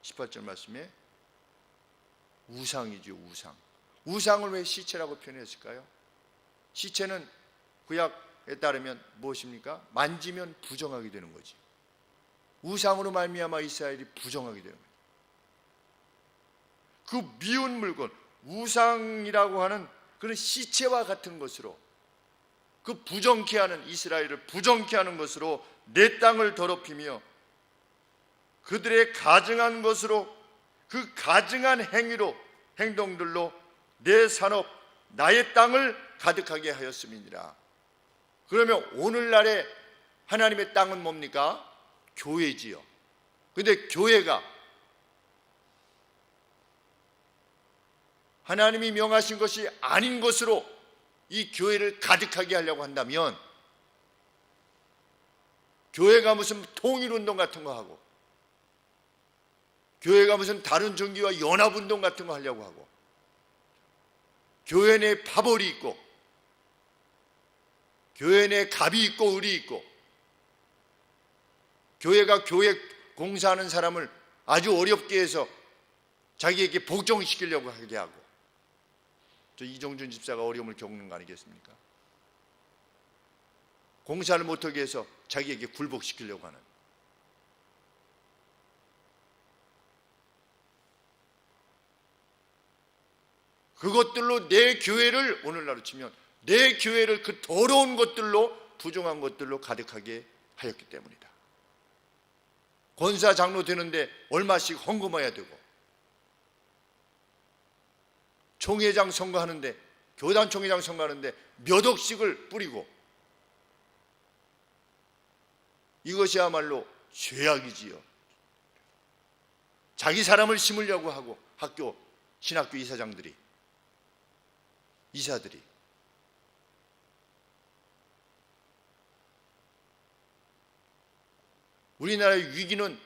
18절 말씀에 우상이죠. 우상을 왜 시체라고 표현했을까요? 시체는 구약에 따르면 무엇입니까? 만지면 부정하게 되는 거지. 우상으로 말미암아 이스라엘이 부정하게 되는 거예요. 그 미운 물건, 우상이라고 하는 그런 시체와 같은 것으로, 그 부정케 하는, 이스라엘을 부정케 하는 것으로 내 땅을 더럽히며 그들의 가증한 것으로, 그 가증한 행위로, 행동들로 내 산업, 나의 땅을 가득하게 하였음이니라. 그러면 오늘날의 하나님의 땅은 뭡니까? 교회지요. 근데 교회가 하나님이 명하신 것이 아닌 것으로 이 교회를 가득하게 하려고 한다면, 교회가 무슨 통일운동 같은 거 하고, 교회가 무슨 다른 종교와 연합운동 같은 거 하려고 하고, 교회 내 파벌이 있고, 교회 내 갑이 있고 을이 있고, 교회가 교회 공사하는 사람을 아주 어렵게 해서 자기에게 복종시키려고 하게 하고, 저 이종준 집사가 어려움을 겪는 거 아니겠습니까? 공사를 못하게 해서 자기에게 굴복시키려고 하는, 그것들로 내 교회를, 오늘날로 치면 내 교회를 그 더러운 것들로, 부정한 것들로 가득하게 하였기 때문이다. 권사 장로 되는데 얼마씩 헌금해야 되고, 총회장 선거하는데, 교단 총회장 선거하는데 몇 억씩을 뿌리고, 이것이야말로 죄악이지요. 자기 사람을 심으려고 하고, 신학교 이사장들이, 이사들이. 우리나라의 위기는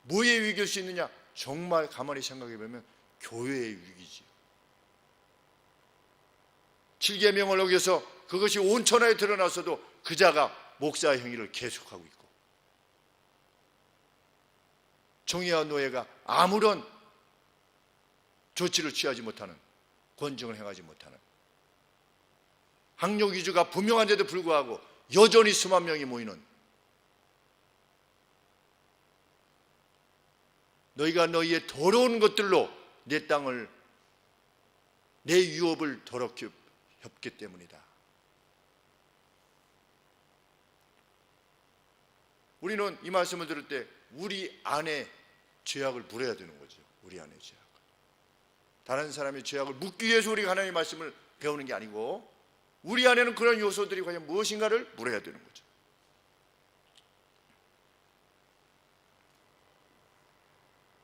뭐의 위기일 수 있느냐? 정말 가만히 생각해 보면 교회의 위기지요. 7계명을 어겨서 그것이 온천하에 드러났어도 그 자가 목사의 행위를 계속하고 있고, 정의와 노예가 아무런 조치를 취하지 못하는, 권정을 행하지 못하는, 학력 위주가 분명한데도 불구하고 여전히 수만 명이 모이는, 너희가 너희의 더러운 것들로 내 땅을, 내 유업을 더럽게 협기 때문이다. 우리는 이 말씀을 들을 때 우리 안에 죄악을 물어야 되는 거죠. 우리 안에 죄악. 다른 사람의 죄악을 묻기 위해서 우리가 하나님의 말씀을 배우는 게 아니고, 우리 안에는 그런 요소들이 과연 무엇인가를 물어야 되는 거죠.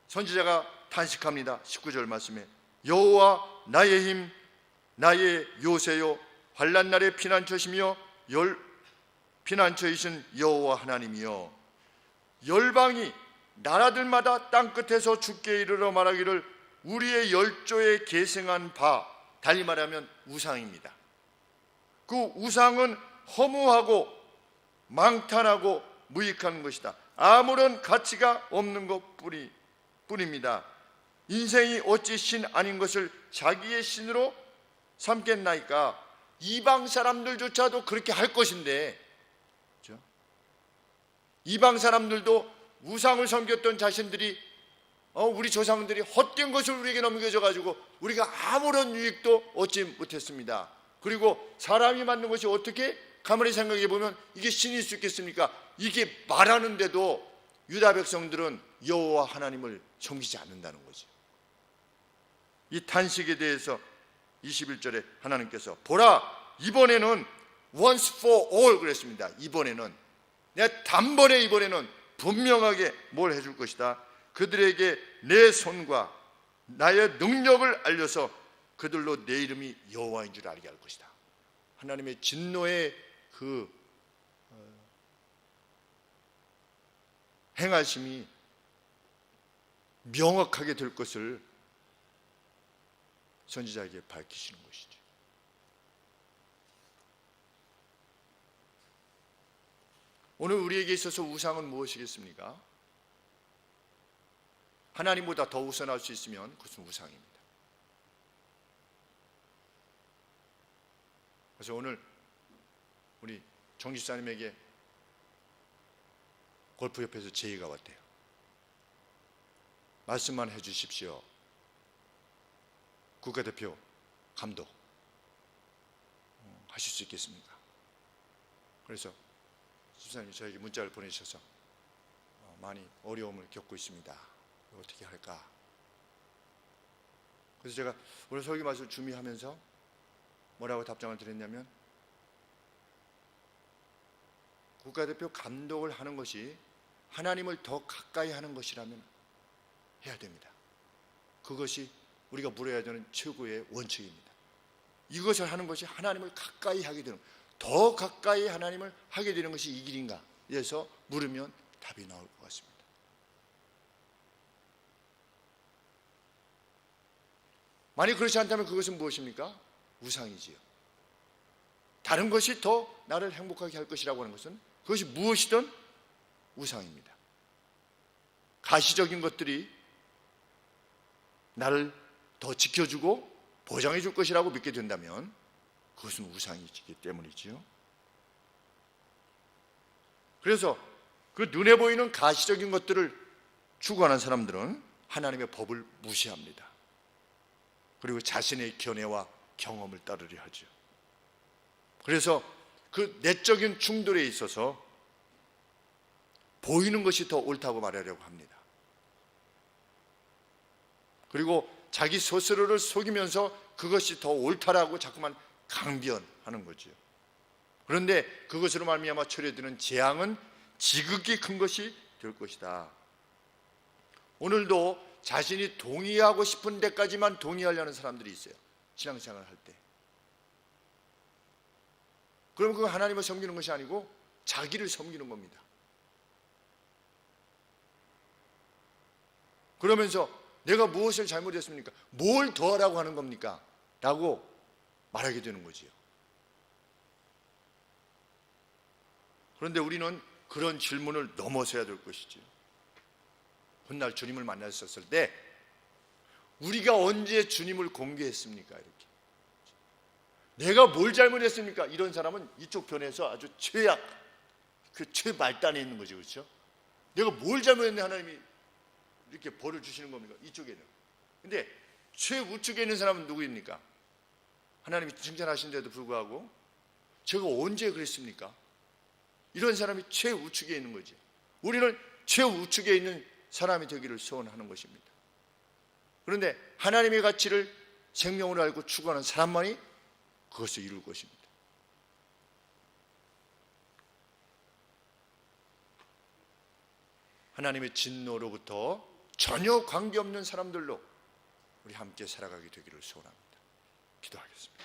선지자가 탄식합니다. 19절 말씀에 여호와 나의 힘, 나의 요새요, 환난 날의 피난처시며 피난처이신 여호와 하나님이여, 열방이 나라들마다 땅끝에서 주께 이르러 말하기를 우리의 열조에 계승한 바, 달리 말하면 우상입니다. 그 우상은 허무하고 망탄하고 무익한 것이다. 아무런 가치가 없는 것뿐입니다. 인생이 어찌 신 아닌 것을 자기의 신으로 삼겠나이까. 이방 사람들조차도 그렇게 할 것인데, 그렇죠? 이방 사람들도 우상을 섬겼던 자신들이, 우리 조상들이 헛된 것을 우리에게 넘겨줘 가지고 우리가 아무런 유익도 얻지 못했습니다. 그리고 사람이 만든 것이 어떻게, 가만히 생각해 보면 이게 신일 수 있겠습니까? 이게 말하는데도 유다 백성들은 여호와 하나님을 섬기지 않는다는 거죠. 이 탄식에 대해서 21절에 하나님께서 보라, 이번에는 once for all 그랬습니다. 이번에는 내가 단번에, 이번에는 분명하게 뭘 해줄 것이다. 그들에게 내 손과 나의 능력을 알려서 그들로 내 이름이 여호와인 줄 알게 할 것이다. 하나님의 진노의 그 행하심이 명확하게 될 것을 선지자에게 밝히시는 것이죠. 오늘 우리에게 있어서 우상은 무엇이겠습니까? 하나님보다 더 우선할 수 있으면 그것은 우상입니다. 그래서 오늘 우리 정 집사님에게 골프협회에서 제의가 왔대요. 말씀만 해주십시오. 국가대표 감독 하실 수 있겠습니까? 그래서 집사님이 저에게 문자를 보내주셔서 많이 어려움을 겪고 있습니다. 어떻게 할까? 그래서 제가 오늘 설교 말씀을 준비하면서 뭐라고 답장을 드렸냐면, 국가대표 감독을 하는 것이 하나님을 더 가까이 하는 것이라면 해야 됩니다. 그것이 우리가 물어야 되는 최고의 원칙입니다. 이것을 하는 것이 하나님을 가까이 하게 되는, 더 가까이 하나님을 하게 되는 것이 이 길인가? 그래서 물으면 답이 나올 것 같습니다. 만약 그렇지 않다면 그것은 무엇입니까? 우상이지요. 다른 것이 더 나를 행복하게 할 것이라고 하는 것은 그것이 무엇이든 우상입니다. 가시적인 것들이 나를 더 지켜주고 보장해 줄 것이라고 믿게 된다면 그것은 우상이기 때문이지요. 그래서 그 눈에 보이는 가시적인 것들을 추구하는 사람들은 하나님의 법을 무시합니다. 그리고 자신의 견해와 경험을 따르려 하죠. 그래서 그 내적인 충돌에 있어서 보이는 것이 더 옳다고 말하려고 합니다. 그리고 자기 스스로를 속이면서 그것이 더 옳다라고 자꾸만 강변하는 거지요. 그런데 그것으로 말미암아 초래되는 재앙은 지극히 큰 것이 될 것이다. 오늘도 자신이 동의하고 싶은 데까지만 동의하려는 사람들이 있어요. 신앙생활을 할 때. 그럼 그건 하나님을 섬기는 것이 아니고 자기를 섬기는 겁니다. 그러면서 내가 무엇을 잘못했습니까? 뭘 더하라고 하는 겁니까? 라고 말하게 되는 거지요. 그런데 우리는 그런 질문을 넘어서야 될 것이지요. 훗날 주님을 만났었을 때 우리가 언제 주님을 공개했습니까? 이렇게 내가 뭘 잘못했습니까? 이런 사람은 이쪽 편에서 아주 최악, 그 최말단에 있는 거죠. 그렇죠? 내가 뭘 잘못했는데 하나님이 이렇게 벌을 주시는 겁니까? 이쪽에는. 근데 최우측에 있는 사람은 누구입니까? 하나님이 칭찬하신 데도 불구하고 제가 언제 그랬습니까? 이런 사람이 최우측에 있는 거지. 우리는 최우측에 있는 사람이 되기를 소원하는 것입니다. 그런데 하나님의 가치를 생명으로 알고 추구하는 사람만이 그것을 이룰 것입니다. 하나님의 진노로부터 전혀 관계없는 사람들로 우리 함께 살아가게 되기를 소원합니다. 기도하겠습니다.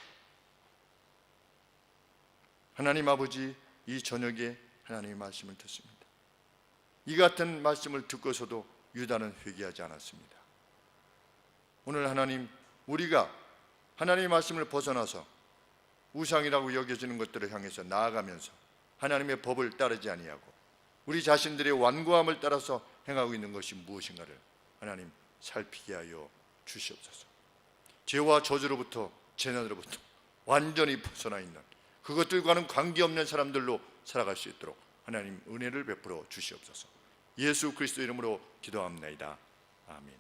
하나님 아버지, 이 저녁에 하나님의 말씀을 듣습니다. 이 같은 말씀을 듣고서도 유다는 회개하지 않았습니다. 오늘 하나님, 우리가 하나님의 말씀을 벗어나서 우상이라고 여겨지는 것들을 향해서 나아가면서 하나님의 법을 따르지 아니하고 우리 자신들의 완고함을 따라서 행하고 있는 것이 무엇인가를 하나님 살피게 하여 주시옵소서. 죄와 저주로부터, 재난으로부터 완전히 벗어나 있는 그것들과는 관계없는 사람들로 살아갈 수 있도록 하나님 은혜를 베풀어 주시옵소서. 예수 그리스도 이름으로 기도합니다. 아멘.